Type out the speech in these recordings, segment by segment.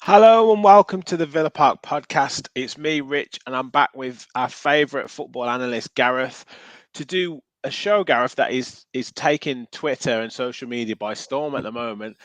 Hello and welcome to the Villa Park podcast. It's me, Rich, and I'm back with our favourite football analyst, Gareth, to do a show, Gareth, that is taking Twitter and social media by storm at the moment.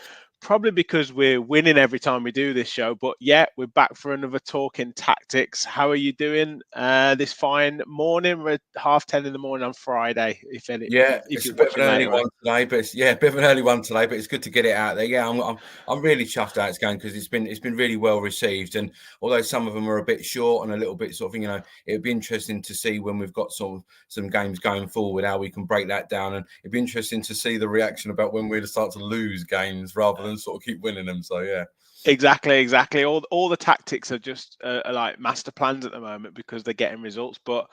Probably because we're winning every time we do this show, but yeah, we're back for another talking tactics. How are you doing this fine morning? We're at 10:30 in the morning on Friday. Yeah, If it's you're a bit of watching an early later on. one today, but a bit of an early one today. But it's good to get it out there. Yeah, I'm really chuffed how it's going because it's been really well received. And although some of them are a bit short and a little bit sort of, it'd be interesting to see when we've got some games going forward how we can break that down. And it'd be interesting to see the reaction about when we start to lose games rather than sort of keep winning them. So yeah. Exactly. All the tactics are just are like master plans at the moment because they're getting results. But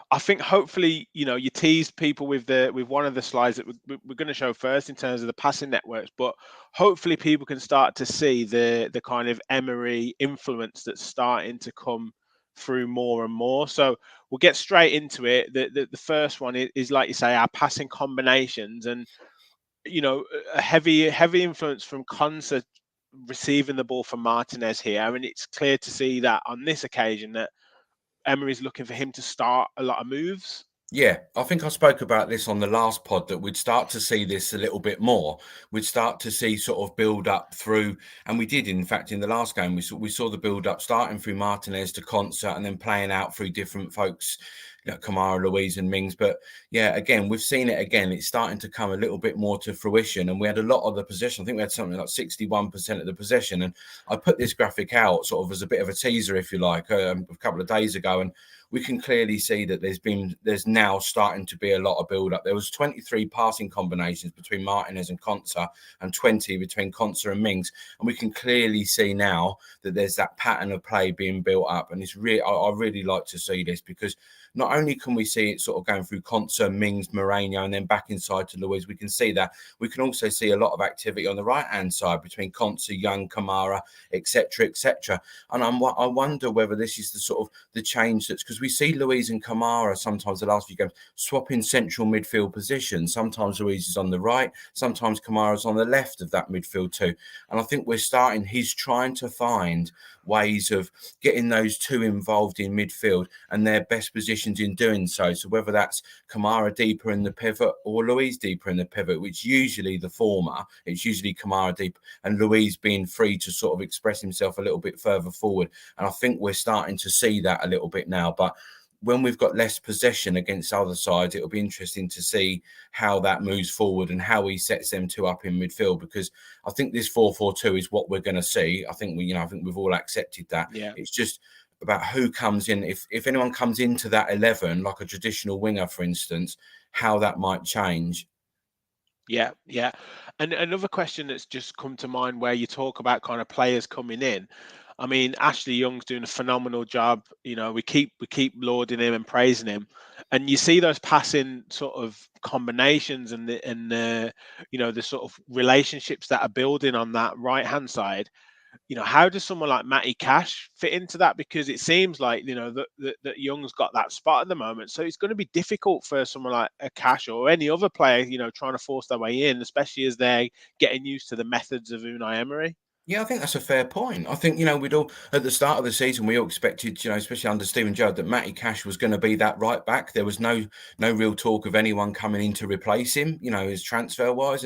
I think hopefully you tease people with one of the slides that we're going to show first in terms of the passing networks. But hopefully people can start to see the kind of Emery influence that's starting to come through more and more. So we'll get straight into it. The first one is like you say, our passing combinations and a heavy influence from Konsa receiving the ball from Martinez here, and it's clear to see that on this occasion that Emery's looking for him to start a lot of moves. Yeah, I think I spoke about this on the last pod that we'd start to see this a little bit more. We'd start to see sort of build up through, and we did, in fact, in the last game, we saw the build up starting through Martinez to Concert and then playing out through different folks, Kamara, Louise, and Mings. But yeah, again, we've seen it again. It's starting to come a little bit more to fruition, and we had a lot of the possession. I think we had something like 61% of the possession, and I put this graphic out sort of as a bit of a teaser, if you like, a couple of days ago, and we can clearly see that there's now starting to be a lot of build up. There was 23 passing combinations between Martinez and Konsa and 20 between Konsa and Mings. And we can clearly see now that there's that pattern of play being built up. And it's really, I really like to see this because not only can we see it sort of going through Konsa, Mings, Moreno, and then back inside to Louise, we can see that. We can also see a lot of activity on the right-hand side between Konsa, Young, Kamara, etc., etc. And I wonder whether this is the sort of the change that's because we see Louise and Kamara sometimes the last few games swapping central midfield positions. Sometimes Louise is on the right, sometimes Kamara's on the left of that midfield too. And I think he's trying to find ways of getting those two involved in midfield and their best positions in doing so. So whether that's Kamara deeper in the pivot or Louise deeper in the pivot, which usually the former, it's usually Kamara deep and Louise being free to sort of express himself a little bit further forward. And I think we're starting to see that a little bit now. But when we've got less possession against other sides, it'll be interesting to see how that moves forward and how he sets them two up in midfield. Because I think this 4-4-2 is what we're going to see. I think we've all accepted that. Yeah. It's just about who comes in. If anyone comes into that 11, like a traditional winger, for instance, how that might change. Yeah. And another question that's just come to mind where you talk about kind of players coming in. I mean, Ashley Young's doing a phenomenal job. We keep lauding him and praising him, and you see those passing sort of combinations and the sort of relationships that are building on that right hand side. How does someone like Matty Cash fit into that? Because it seems like that Young's got that spot at the moment, so it's going to be difficult for someone like a Cash or any other player, trying to force their way in, especially as they're getting used to the methods of Unai Emery. Yeah, I think that's a fair point. I think, we'd all, at the start of the season, we all expected, especially under Steven Gerrard, that Matty Cash was going to be that right back. There was no real talk of anyone coming in to replace him, his transfer-wise.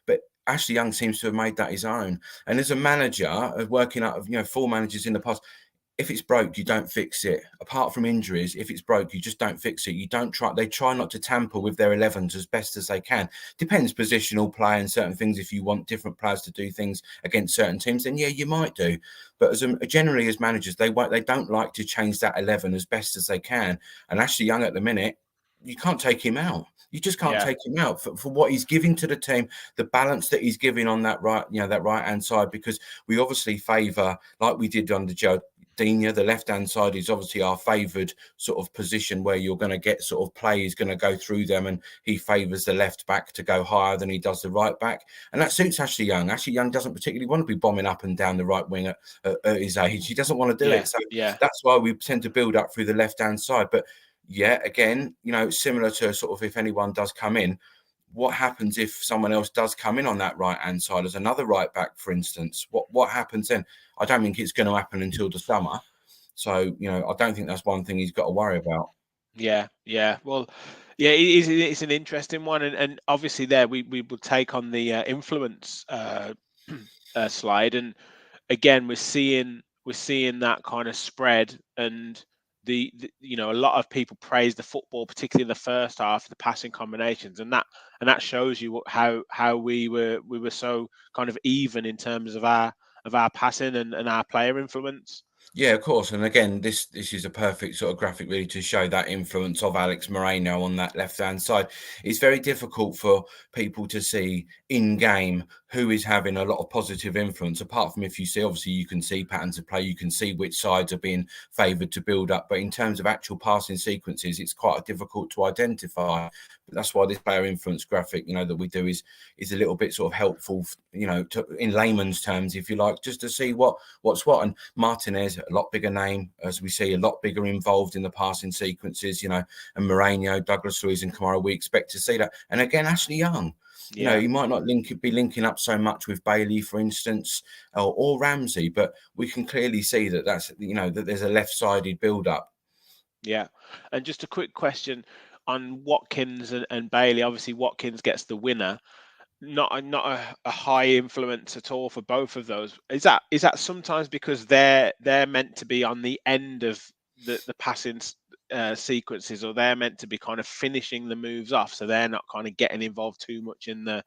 But Ashley Young seems to have made that his own. And as a manager, working out of, 4 managers in the past, if it's broke, you don't fix it. Apart from injuries, if it's broke, you just don't fix it. You don't try. They try not to tamper with their 11s as best as they can. Depends positional play and certain things. If you want different players to do things against certain teams, then yeah, you might do. But generally as managers, they don't like to change that 11 as best as they can. And Ashley Young at the minute, you can't take him out. You just can't take him out for what he's giving to the team, the balance that he's giving on that right hand side. Because we obviously favour, like we did under Joe Dina, the left-hand side is obviously our favoured sort of position where you're going to get sort of play is going to go through them, and he favours the left back to go higher than he does the right back, and that suits Ashley Young. Ashley Young doesn't particularly want to be bombing up and down the right wing at his age. He doesn't want to do it, so that's why we tend to build up through the left-hand side. But yeah, again, similar to sort of if anyone does come in, what happens if someone else does come in on that right-hand side as another right back, for instance? What happens then? I don't think it's going to happen until the summer. So, you know, I don't think that's one thing he's got to worry about. Yeah, yeah. Well, yeah, it's an interesting one, and obviously there we will take on the influence slide, and again we're seeing that kind of spread, and you know, a lot of people praise the football, particularly in the first half, the passing combinations, and that shows you how we were so kind of even in terms of our passing and our player influence. Yeah, of course. And again, this is a perfect sort of graphic really to show that influence of Alex Moreno on that left-hand side. It's very difficult for people to see in game who is having a lot of positive influence, apart from if you see, obviously you can see patterns of play, you can see which sides are being favoured to build up. But in terms of actual passing sequences, it's quite difficult to identify. But that's why this player influence graphic, you know, that we do is a little bit sort of helpful, you know, in layman's terms, if you like, just to see what's what. And Martinez, a lot bigger name, as we see, a lot bigger involved in the passing sequences, you know, and Moreno, Douglas Luiz and Kamara, we expect to see that. And again, Ashley Young, you know, he might not be linking up so much with Bailey, for instance, or Ramsey, but we can clearly see that that's, you know, that there's a left-sided build-up. Yeah. And just a quick question on Watkins and Bailey. Obviously, Watkins gets the winner. Not a high influence at all for both of those. Is that sometimes because they're meant to be on the end of the passing sequences, or they're meant to be kind of finishing the moves off, so they're not kind of getting involved too much in the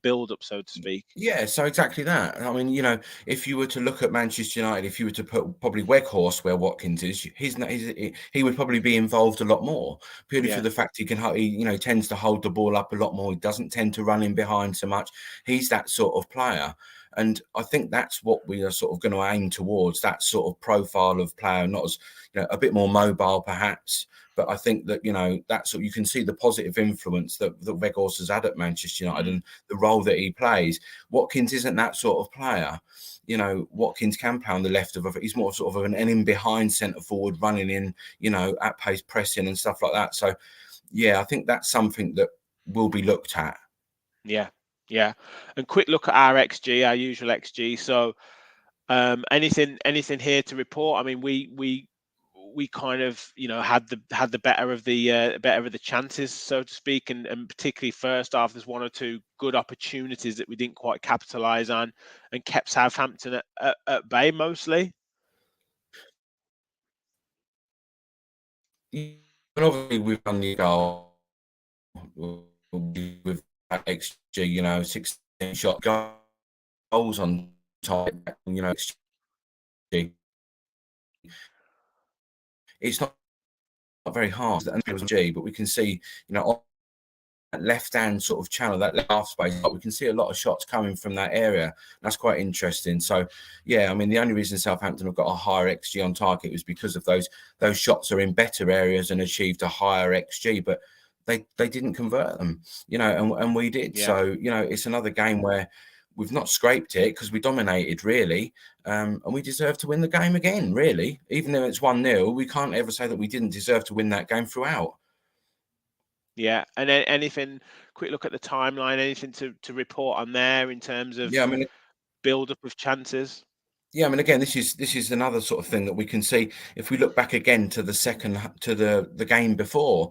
build up, so to speak. Yeah, so exactly that. I mean, you know, if you were to look at Manchester United, if you were to put probably Weghorst where Watkins is, he would probably be involved a lot more, purely for Yeah, the fact he you know, tends to hold the ball up a lot more. He doesn't tend to run in behind so much. He's that sort of player. And I think that's what we are sort of going to aim towards, that sort of profile of player, not as, you know, a bit more mobile perhaps. But I think that, you know, that's what you can see the positive influence that Weghorst has had at Manchester United and the role that he plays. Watkins isn't that sort of player. You know, Watkins can play on the left he's more sort of an in behind centre forward, running in, you know, at pace pressing and stuff like that. So, yeah, I think that's something that will be looked at. yeah, yeah. And quick look at our XG, our usual XG. So, anything here to report? I mean, we kind of, you know, had the better of the chances, so to speak, and particularly first half, there's one or two good opportunities that we didn't quite capitalize on, and kept Southampton at bay mostly. And obviously, we've done the goal with XG, you know, 16 shot goals on target, you know, XG. It's not very hard, and it was G, but we can see, you know, that left-hand sort of channel, that left half space, we can see a lot of shots coming from that area. That's quite interesting. So, yeah, I mean, the only reason Southampton have got a higher XG on target was because of those shots are in better areas and achieved a higher XG, but they didn't convert them, you know, and we did. Yeah. So, you know, it's another game where we've not scraped it because we dominated really, and we deserve to win the game again, really. Even though it's 1-0, we can't ever say that we didn't deserve to win that game throughout. Yeah, and then anything, quick look at the timeline, anything to report on there in terms of Yeah, I mean, build up of chances? yeah, I mean, again, this is another sort of thing that we can see if we look back again to the game before.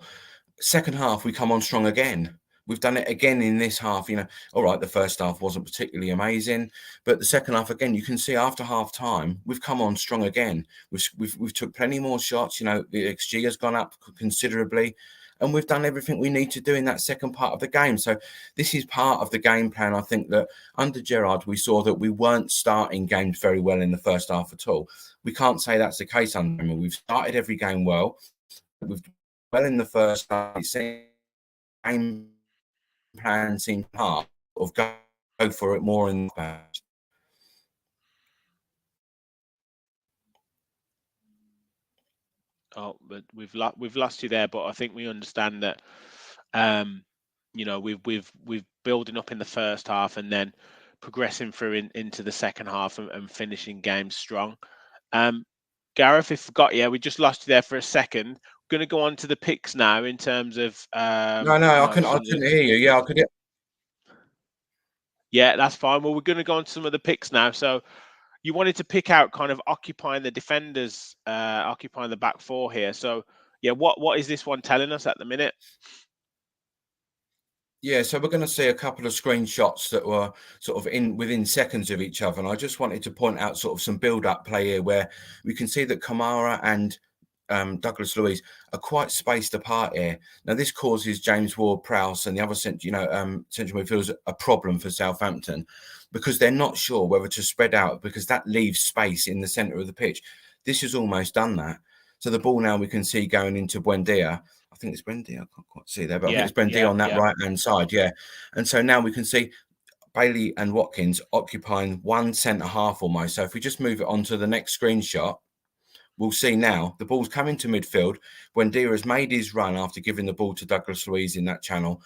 Second half, we come on strong again. We've done it again in this half. You know, all right, the first half wasn't particularly amazing, but the second half again, you can see after half time, we've come on strong again. We've took plenty more shots. You know, the XG has gone up considerably, and we've done everything we need to do in that second part of the game. So this is part of the game plan. I think that under Gerrard, we saw that we weren't starting games very well in the first half at all. We can't say that's the case under him. We've started every game well. We've done well in the first half. Game plan seemed part of go for it more in the Oh, but we've lost you there, but I think we understand that. You know, we've building up in the first half and then progressing through into the second half and finishing games strong. Gareth, if we just lost you there for a second. Going to go on to the picks now in terms of No, you I know, couldn't. I some of the. couldn't hear you. Yeah, I could. Yeah, that's fine. Well, we're going to go on to some of the picks now. So you wanted to pick out kind of occupying the defenders, occupying the back four here. So yeah, what is this one telling us at the minute? Yeah, so we're going to see a couple of screenshots that were sort of within seconds of each other, and I just wanted to point out sort of some build-up play here where we can see that Kamara and Douglas Luiz are quite spaced apart here. Now, this causes James Ward-Prowse and the other central midfielders a problem for Southampton because they're not sure whether to spread out because that leaves space in the centre of the pitch. This has almost done that. So the ball now we can see going into Buendia. I think it's Buendia. I can't quite see there, but I think it's Buendia on that right-hand side. Yeah. And so now we can see Bailey and Watkins occupying one centre half almost. So if we just move it on to the next screenshot, we'll see now the ball's coming to midfield. Buendia has made his run after giving the ball to Douglas Luiz in that channel.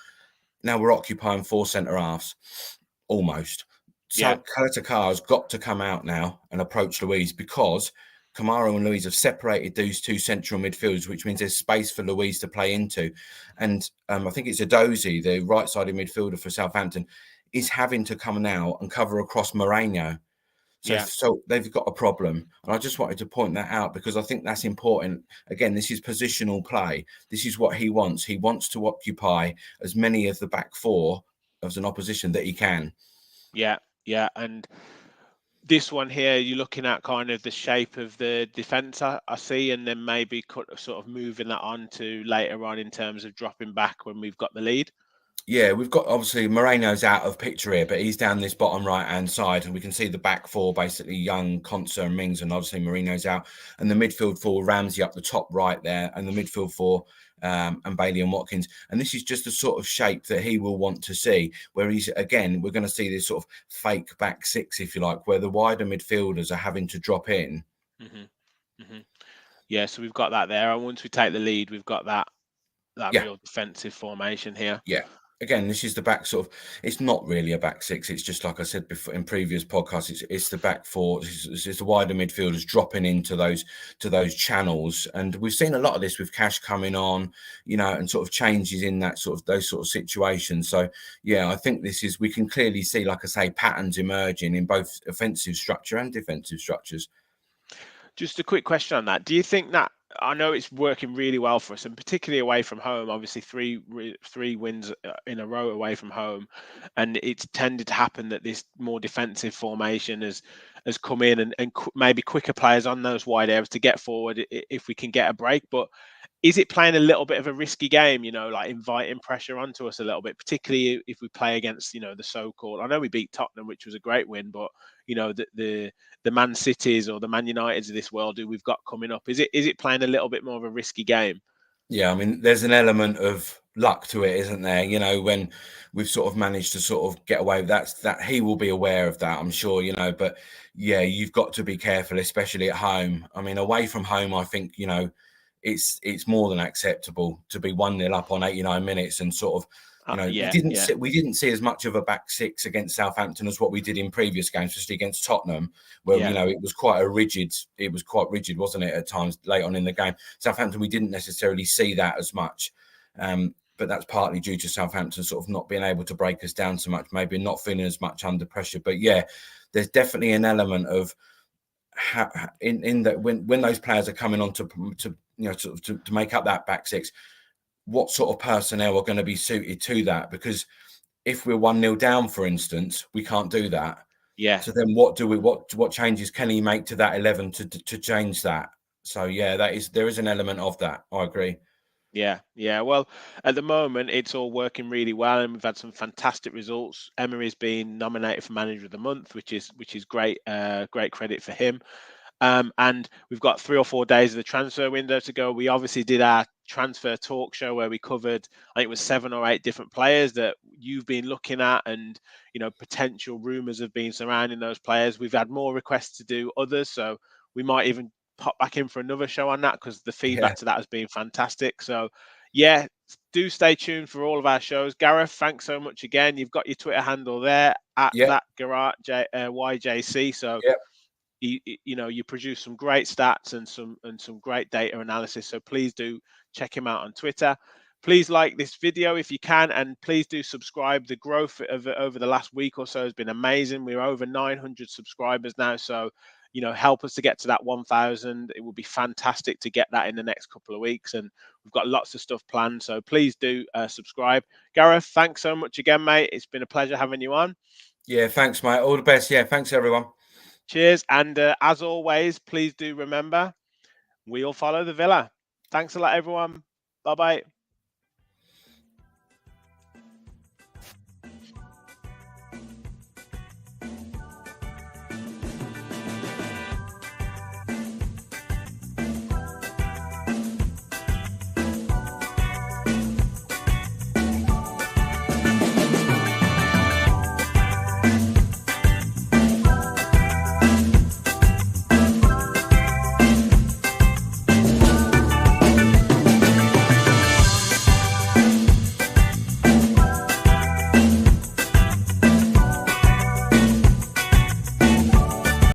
Now we're occupying four centre halves almost. So Kalatakar's got to come out now and approach Luiz because Kamara and Luiz have separated those two central midfielders, which means there's space for Luiz to play into. And I think it's Adozi, the right-sided midfielder for Southampton, is having to come now and cover across Moreno. So they've got a problem. And I just wanted to point that out because I think that's important. Again, this is positional play. This is what he wants. He wants to occupy as many of the back four as an opposition that he can. Yeah. And this one here, you're looking at kind of the shape of the defence I see, and then maybe sort of moving that on to later on in terms of dropping back when we've got the lead. Yeah, we've got obviously Moreno's out of picture here, but he's down this bottom right-hand side, and we can see the back four, basically Young, Konsa and Mings, and obviously Moreno's out. And the midfield four, Ramsey up the top right there, and the midfield four, and Bailey and Watkins. And this is just the sort of shape that he will want to see, where he's, again, we're going to see this sort of fake back six, if you like, where the wider midfielders are having to drop in. Yeah, so we've got that there. And once we take the lead, we've got that real defensive formation here. Yeah. Again, this is the back sort of, it's not really a back six. It's just like I said before in previous podcasts, it's the back four. It's the wider midfielders dropping into those channels. And we've seen a lot of this with Cash coming on, and sort of changes in that those sort of situations. So, yeah, I think we can clearly see, like I say, patterns emerging in both offensive structure and defensive structures. Just a quick question on that. Do you think that, I know it's working really well for us, and particularly away from home, obviously three wins in a row away from home, and it's tended to happen that this more defensive formation has come in and maybe quicker players on those wide areas to get forward if we can get a break. But is it playing a little bit of a risky game, like inviting pressure onto us a little bit, particularly if we play against, the so-called, I know we beat Tottenham, which was a great win, but, the Man Cities or the Man Uniteds of this world who we've got coming up, is it playing a little bit more of a risky game? Yeah, I mean, there's an element of luck to it, isn't there? When we've sort of managed to sort of get away with that he will be aware of that, I'm sure, but yeah, you've got to be careful, especially at home. I mean, away from home, I think, it's more than acceptable to be 1-0 up on 89 minutes and sort of, we didn't see as much of a back six against Southampton as what we did in previous games, especially against Tottenham, where it was quite rigid, wasn't it, at times late on in the game. Southampton, we didn't necessarily see that as much, but that's partly due to Southampton sort of not being able to break us down so much, maybe not feeling as much under pressure. But yeah, there's definitely an element of in that when those players are coming on to make up that back six, what sort of personnel are going to be suited to that? Because if we're 1-0 down, for instance, we can't do that. Yeah. So then what changes can he make to that 11 to change that? So yeah, there is an element of that. I agree. Yeah. Well, at the moment, it's all working really well, and we've had some fantastic results. Emery's been nominated for Manager of the Month, which is great. Great credit for him. And we've got 3 or 4 days of the transfer window to go. We obviously did our transfer talk show where we covered, I think it was 7 or 8 different players that you've been looking at, and potential rumours have been surrounding those players. We've had more requests to do others, so we might even pop back in for another show on that because the feedback to that has been fantastic. So yeah, do stay tuned for all of our shows. Gareth, thanks so much again. You've got your Twitter handle there at that Gareth YJC. So you produce some great stats and some great data analysis. So please do check him out on Twitter. Please like this video if you can, and please do subscribe. The growth of over the last week or so has been amazing. We're over 900 subscribers now, so help us to get to that 1,000. It would be fantastic to get that in the next couple of weeks, and we've got lots of stuff planned. So please do subscribe. Gareth, thanks so much again, mate. It's been a pleasure having you on. Yeah, thanks, mate. All the best. Yeah, thanks, everyone. Cheers. And as always, please do remember, we'll follow the Villa. Thanks a lot, everyone. Bye-bye.